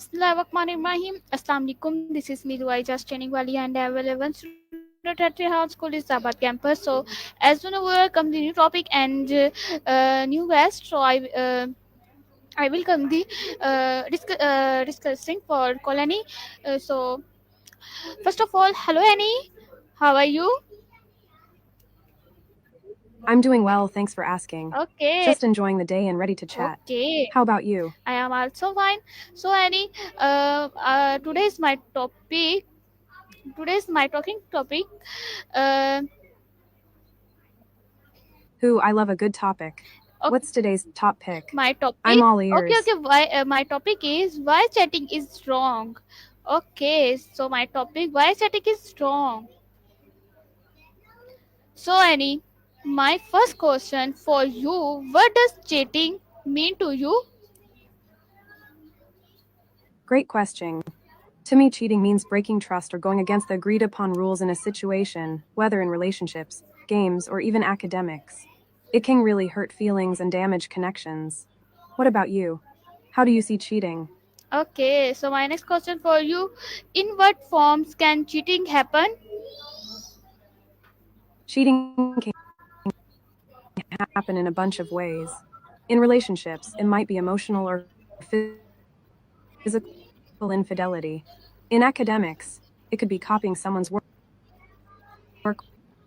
Bismillahirrahmanirrahim. Assalamu alaikum. This is Miru Aija Training Wali and I am available student at Rehan School Islamabad campus. So, as you know, we welcome the new topic and new guest. I will come the discussing for colony. So, first of all, hello Annie. How are you? I'm doing well, thanks for asking. Okay. Just enjoying the day and ready to chat. Okay. How about you? I am also fine. So, Annie, today's my topic. Today's my talking topic. Uh, I love a good topic. okay, What's today's top pick? my topic. I'm all Okay, ears. okay. Why? My topic is why chatting is wrong. Okay, so my topic why chatting is wrong. So, Annie, my first question for you: what does cheating mean to you? Great question. To me, cheating means breaking trust or going against the agreed upon rules in a situation, whether in relationships, games, or even academics. It can really hurt feelings and damage connections. What about you? How do you see cheating? Okay, so my next question for you: in what forms can cheating happen? Cheating can happen in a bunch of ways. In relationships, it might be emotional or physical infidelity. In academics, it could be copying someone's work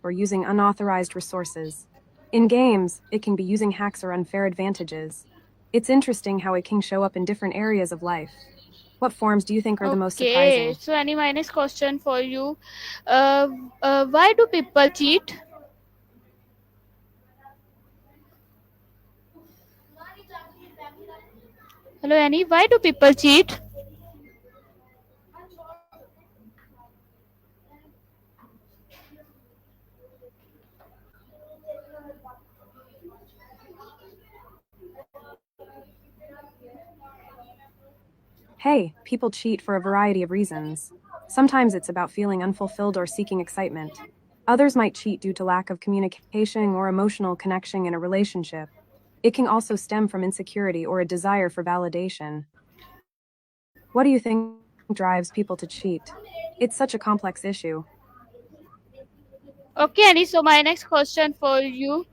or using unauthorized resources. In games, it can be using hacks or unfair advantages. It's interesting how it can show up in different areas of life. What forms do you think are the most Okay, surprising? so Annie, my next question for you: uh, why do people cheat? Hello, Annie. Why do people cheat? Hey, people cheat for a variety of reasons. Sometimes it's about feeling unfulfilled or seeking excitement. Others might cheat due to lack of communication or emotional connection in a relationship. It can also stem from insecurity or a desire for validation. What do you think drives people to cheat? It's such a complex issue. Okay, Annie. So my next question for you: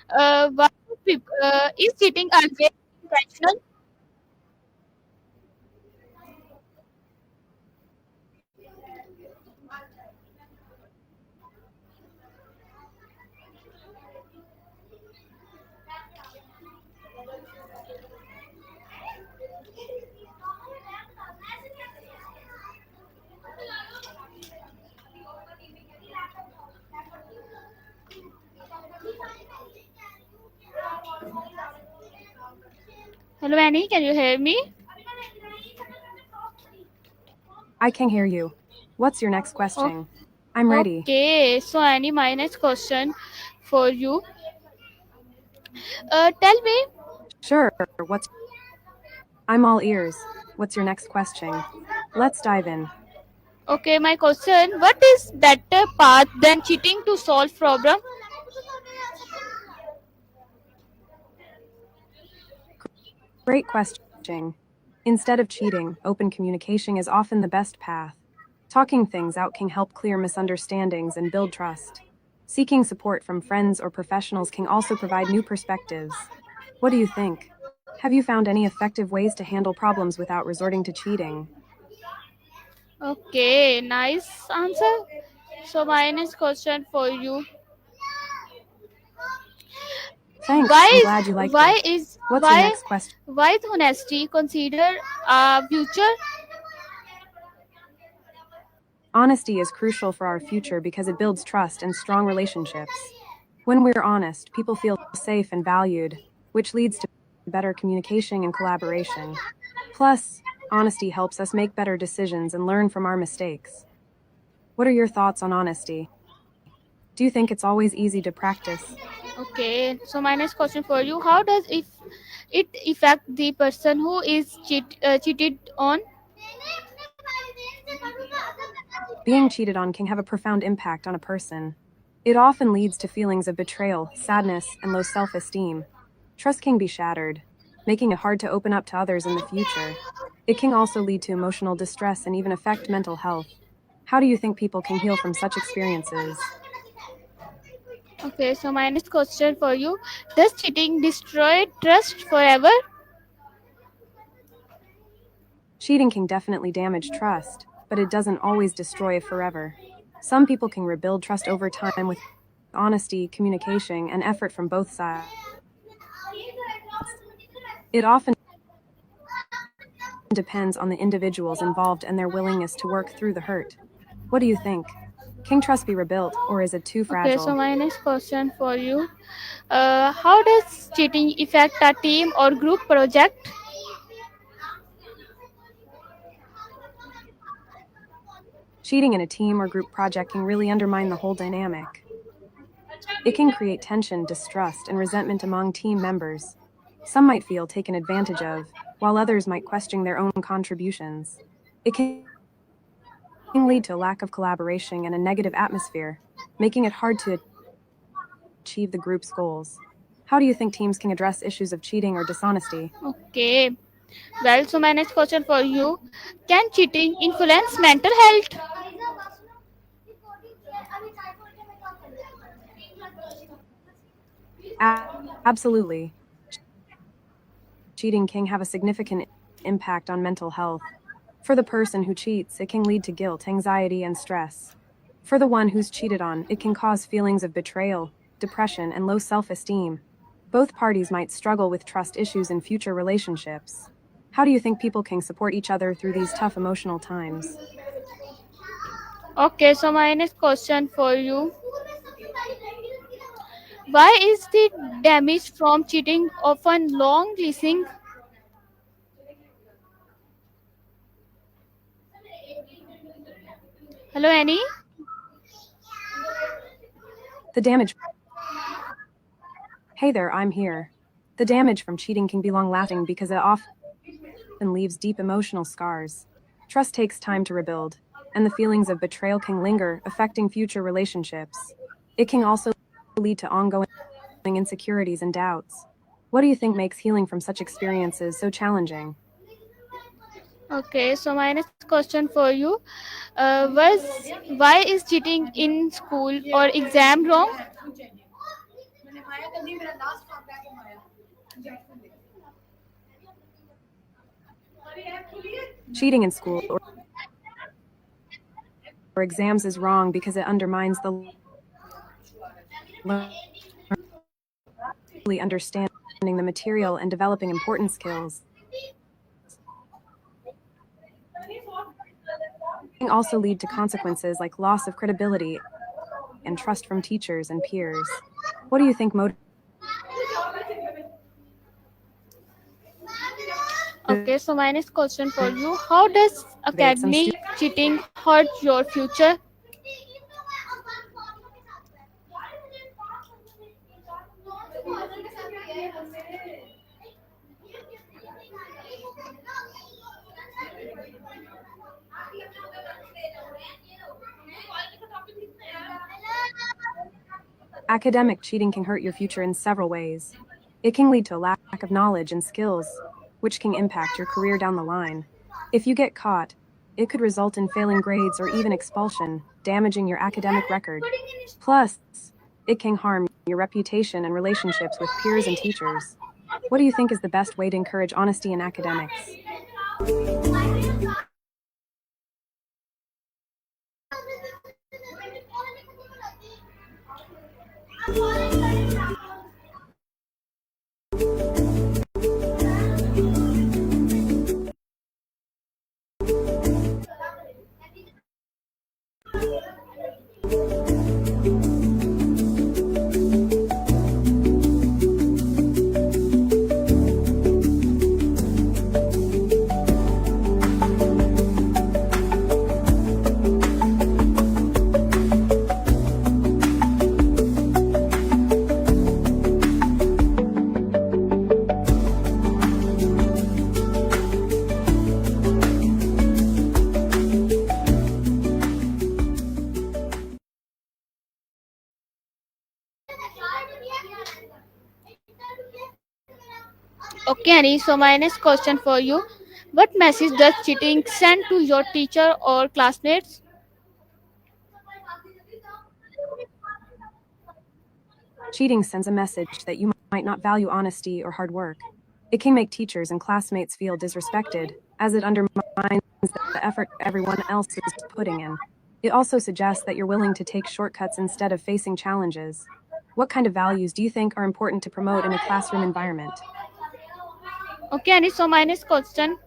why do people, is cheating always intentional? Hello, Annie. Can you hear me? I can hear you. What's your next question? I'm ready. Okay. So Annie, my next question for you: tell me. Sure, what's I'm all ears. What's your next question? Let's dive in. Okay, my question: what is better path than cheating to solve problem? Great question. Instead of cheating, open communication is often the best path. Talking things out can help clear misunderstandings and build trust. Seeking support from friends or professionals can also provide new perspectives. What do you think? Have you found any effective ways to handle problems without resorting to cheating? Okay, nice answer. So my next question for you: Thanks, why I'm is glad you liked why it. is What's your why next question? why is honesty considered a future? Honesty is crucial for our future because it builds trust and strong relationships. When we're honest, people feel safe and valued, which leads to better communication and collaboration. Plus, honesty helps us make better decisions and learn from our mistakes. What are your thoughts on honesty? Do you think it's always easy to practice? Okay, so my next question for you: how does it affect the person who is cheated on? Being cheated on can have a profound impact on a person. It often leads to feelings of betrayal, sadness, and low self esteem. Trust can be shattered, making it hard to open up to others in the future. It can also lead to emotional distress and even affect mental health. How do you think people can heal from such experiences? Okay, so my next question for you: does cheating destroy trust forever? Cheating can definitely damage trust, but it doesn't always destroy it forever. Some people can rebuild trust over time with honesty, communication, and effort from both sides. It often depends on the individuals involved and their willingness to work through the hurt. What do you think? Can trust be rebuilt, or is it too Okay, so fragile? my next question for you: how does cheating affect a team or group project? Cheating in a team or group project can really undermine the whole dynamic. It can create tension, distrust, and resentment among team members. Some might feel taken advantage of, while others might question their own contributions. It can lead to a lack of collaboration and a negative atmosphere, making it hard to achieve the group's goals. How do you think teams can address issues of cheating or dishonesty? Okay, well, so my next question for you: can cheating influence mental health? Absolutely. Cheating can have a significant impact on mental health. For the person who cheats, it can lead to guilt, anxiety, and stress. For the one who's cheated on, it can cause feelings of betrayal, depression, and low self esteem. Both parties might struggle with trust issues in future relationships. How do you think people can support each other through these tough emotional times? Okay, so my next question for you: why is the damage from cheating often long lasting? Hello, Annie. The damage. Hey there, I'm here. The damage from cheating can be long lasting because it often leaves deep emotional scars. Trust takes time to rebuild, and the feelings of betrayal can linger, affecting future relationships. It can also lead to ongoing insecurities and doubts. What do you think makes healing from such experiences so challenging? Okay, so my next question for you: was why is cheating in school or exam wrong? Cheating in school or exams is wrong because it undermines the understanding the material and developing important skills. It can also lead to consequences like loss of credibility and trust from teachers and peers. What do you think Okay, so my next question for you: how does motivates some academic cheating hurt your future? Academic cheating can hurt your future in several ways. It can lead to a lack of knowledge and skills, which can impact your career down the line. If you get caught, it could result in failing grades or even expulsion, damaging your academic record. Plus, it can harm your reputation and relationships with peers and teachers. What do you think is the best way to encourage honesty in academics? Okay, Annie, so my next question for you: What message does cheating send to your teacher or classmates? Cheating sends a message that you might not value honesty or hard work. It can make teachers and classmates feel disrespected, as it undermines the effort everyone else is putting in. It also suggests that you're willing to take shortcuts instead of facing challenges. What kind of values do you think are important to promote in a classroom environment? Okay, Annie, so my next question.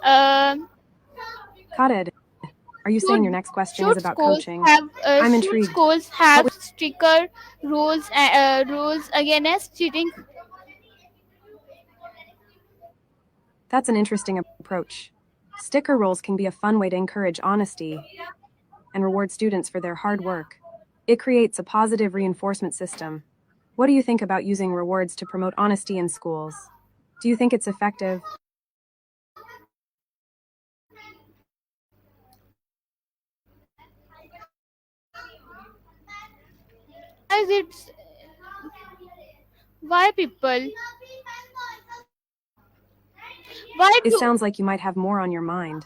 Um Khaled, are you saying should your next question is should about schools coaching? have I'm intrigued. What would stricter rules against cheating? That's an interesting approach. Sticker rolls can be a fun way to encourage honesty and reward students for their hard work. It creates a positive reinforcement system. What do you think about using rewards to promote honesty in schools? Do you think it's effective? Why is it? Why people? Why It do? sounds like you might have more on your mind.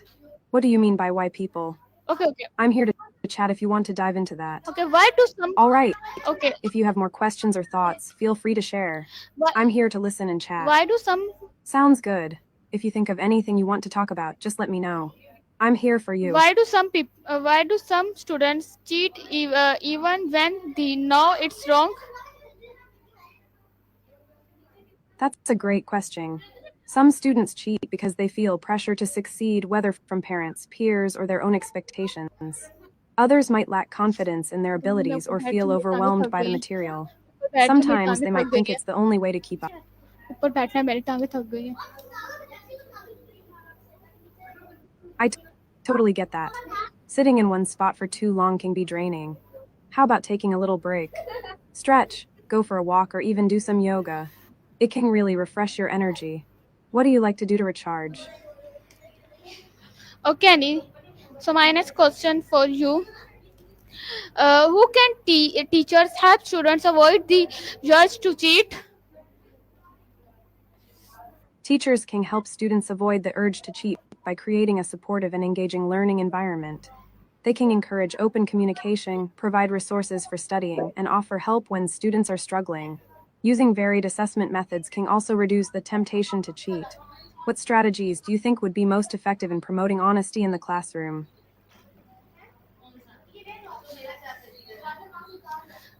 What do you mean by why people? Okay, okay, I'm here to chat if you want to dive into that. okay. Why do some? All right, Okay, if you have more questions or thoughts, feel free to share. why? I'm here to listen and chat. Why do some? Sounds good. If you think of anything you want to talk about, just let me know. I'm here for you. Why do some people? Why do some students cheat even when they know it's wrong? That's a great question. Some students cheat because they feel pressure to succeed, whether from parents, peers, or their own expectations. Others might lack confidence in their मैं abilities ऊपर or बैठ feel के मेरी टांगे overwhelmed थक by the गई हैं। material. ऊपर बैठ के मेरी Sometimes टांगे they थक might गई think हैं। it's the only way to keep up. ऊपर बैठना है, मेरी टांगे थक गई हैं। I totally get that. Sitting in one spot for too long can be draining. How about taking a little break? Stretch, go for a walk, or even do some yoga. It can really refresh your energy. What do you like to do to recharge? Okay, Annie. So my next question for you: who can teachers help students avoid the urge to cheat? Teachers can help students avoid the urge to cheat by creating a supportive and engaging learning environment. They can encourage open communication, provide resources for studying, and offer help when students are struggling. Using varied assessment methods can also reduce the temptation to cheat. What strategies do you think would be most effective in promoting honesty in the classroom?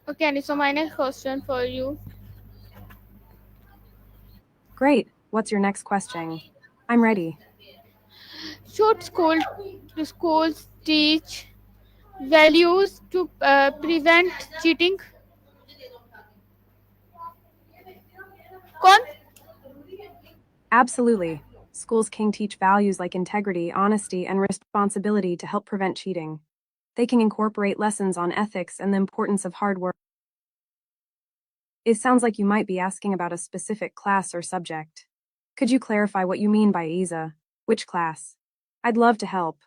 Okay, Annie. So my next question for you: Great. What's your next question? I'm ready. should schools teach values to prevent cheating? कौन? Absolutely. Schools can teach values like integrity, honesty, and responsibility to help prevent cheating. They can incorporate lessons on ethics and the importance of hard work. It sounds like you might be asking about a specific class or subject. Could you clarify what you mean by ESA? Which class? I'd love to help.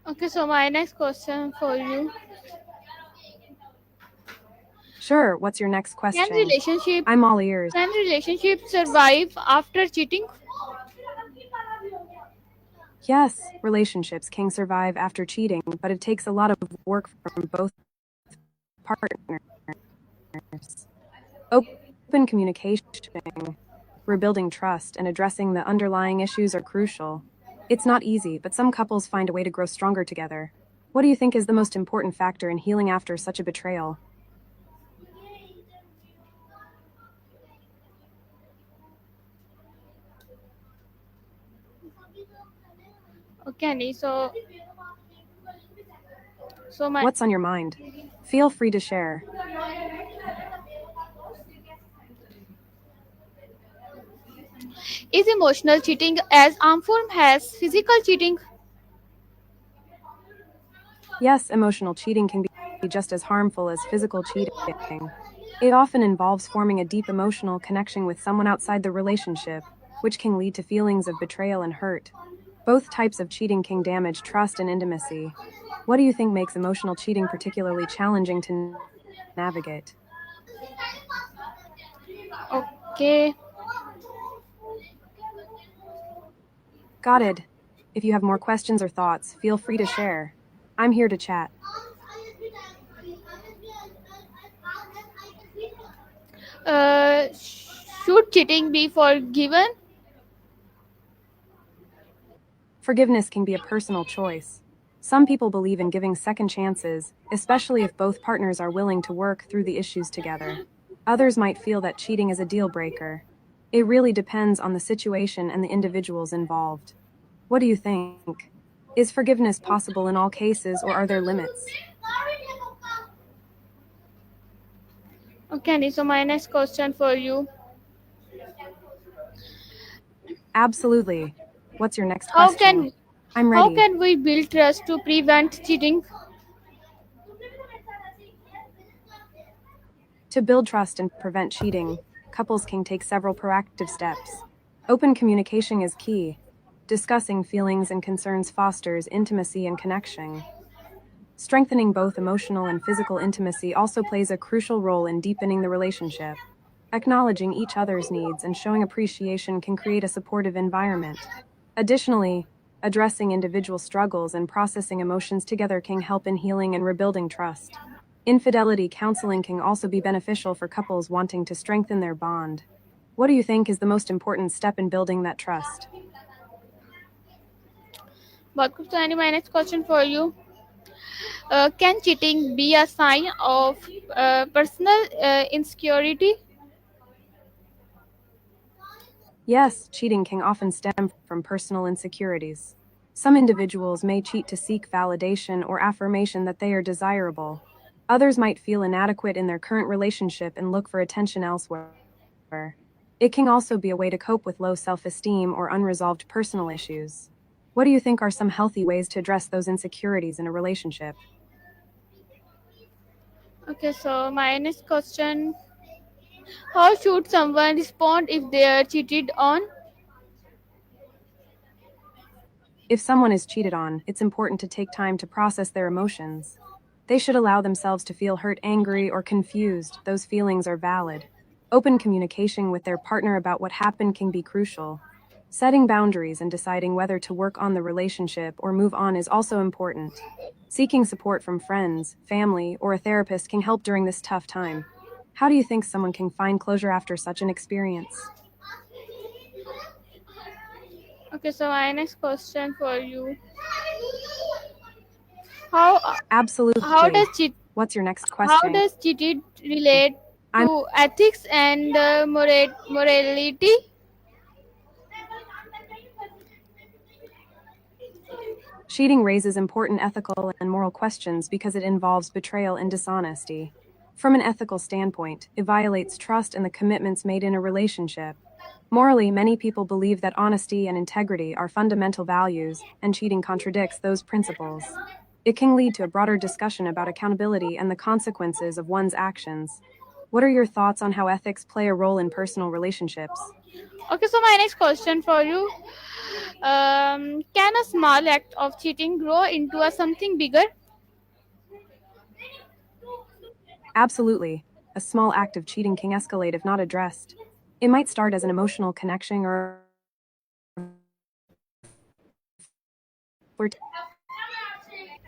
Okay, so my next question for you: Sure, what's your next can question? relationship I'm all ears. can relationships survive after cheating? Yes, relationships can survive after cheating, but it takes a lot of work from both partners. Open communication, rebuilding trust, and addressing the underlying issues are crucial. It's not easy, but some couples find a way to grow stronger together. What do you think is the most important factor in healing after such a betrayal? Okay, Annie. So my What's on your mind? Feel free to share. is emotional cheating as harmful as physical cheating? Yes, emotional cheating can be just as harmful as physical cheating. It often involves forming a deep emotional connection with someone outside the relationship, which can lead to feelings of betrayal and hurt. Both types of cheating can damage trust and intimacy. What do you think makes emotional cheating particularly challenging to navigate? Okay. Got it. If you have more questions or thoughts, feel free to share. I'm here to chat. Should cheating be forgiven? Forgiveness can be a personal choice. Some people believe in giving second chances, especially if both partners are willing to work through the issues together. Others might feel that cheating is a deal breaker. It really depends on the situation and the individuals involved. What do you think? Is forgiveness possible in all cases, or are there limits? Okay, so my next question for you: Absolutely. What's your next How question? can I'm how ready. can we build trust to prevent cheating? To build trust and prevent cheating, couples can take several proactive steps. Open communication is key. Discussing feelings and concerns fosters intimacy and connection. Strengthening both emotional and physical intimacy also plays a crucial role in deepening the relationship. Acknowledging each other's needs and showing appreciation can create a supportive environment. Additionally, addressing individual struggles and processing emotions together can help in healing and rebuilding trust. Infidelity counseling can also be beneficial for couples wanting to strengthen their bond. What do you think is the most important step in building that trust? But my next question for you: Can cheating be a sign of personal insecurity? Yes, cheating can often stem from personal insecurities. Some individuals may cheat to seek validation or affirmation that they are desirable. Others might feel inadequate in their current relationship and look for attention elsewhere. It can also be a way to cope with low self esteem or unresolved personal issues. What do you think are some healthy ways to address those insecurities in a relationship? Okay, so my next question: How should someone respond if they are cheated on? If someone is cheated on, it's important to take time to process their emotions. They should allow themselves to feel hurt, angry, or confused. Those feelings are valid. Open communication with their partner about what happened can be crucial. Setting boundaries and deciding whether to work on the relationship or move on is also important. Seeking support from friends, family, or a therapist can help during this tough time. How do you think someone can find closure after such an experience? Okay, so my next question for you: How how Absolutely. does cheat What's your next how question? does cheating relate I'm to ethics and morality? Cheating raises important ethical and moral questions because it involves betrayal and dishonesty. From an ethical standpoint, it violates trust and the commitments made in a relationship. Morally, many people believe that honesty and integrity are fundamental values, and cheating contradicts those principles. It can lead to a broader discussion about accountability and the consequences of one's actions. What are your thoughts on how ethics play a role in personal relationships? Okay, so my next question for you: Can a small act of cheating grow into a something bigger? Absolutely. A small act of cheating can escalate if not addressed. It might start as an emotional connection or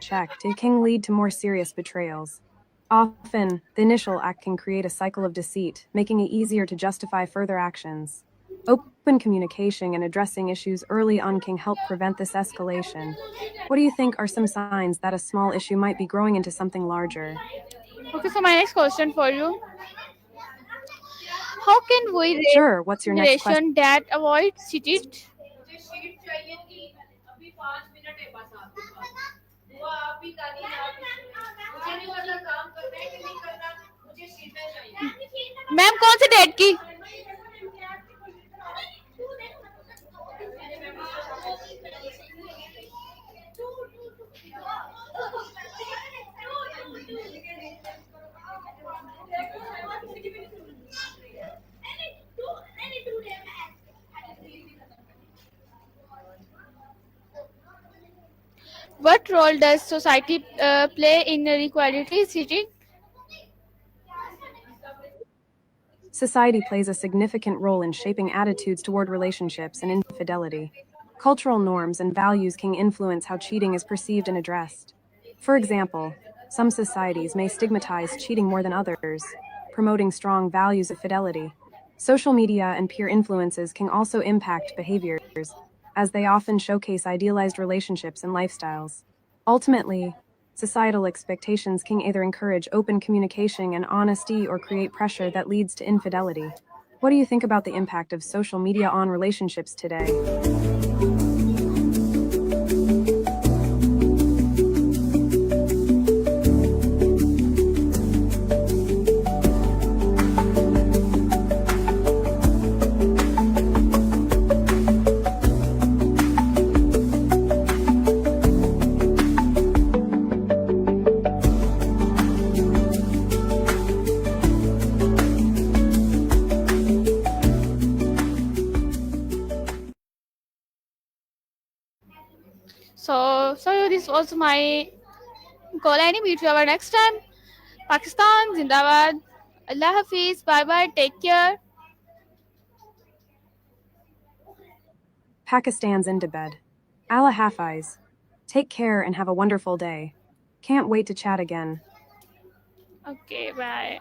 checked. It can lead to more serious betrayals. Often, the initial act can create a cycle of deceit, making it easier to justify further actions. Open communication and addressing issues early on can help prevent this escalation. What do you think are some signs that a small issue might be growing into something larger? Okay, so my next question for you: How can we raise Sure, what's your a next question? generation that avoids cheating? Ma'am कौन से date की What role does society play in equality cheating? Society plays a significant role in shaping attitudes toward relationships and infidelity. Cultural norms and values can influence how cheating is perceived and addressed. For example, some societies may stigmatize cheating more than others, promoting strong values of fidelity. Social media and peer influences can also impact behaviors, as they often showcase idealized relationships and lifestyles. Ultimately, societal expectations can either encourage open communication and honesty or create pressure that leads to infidelity. What do you think about the impact of social media on relationships today? So this was my call. Any meet you our next time. Pakistan, Zindabad. Allah Hafiz. Bye bye. Take care. Pakistan's into bed. Allah Hafiz. Take care and have a wonderful day. Can't wait to chat again. Okay, bye.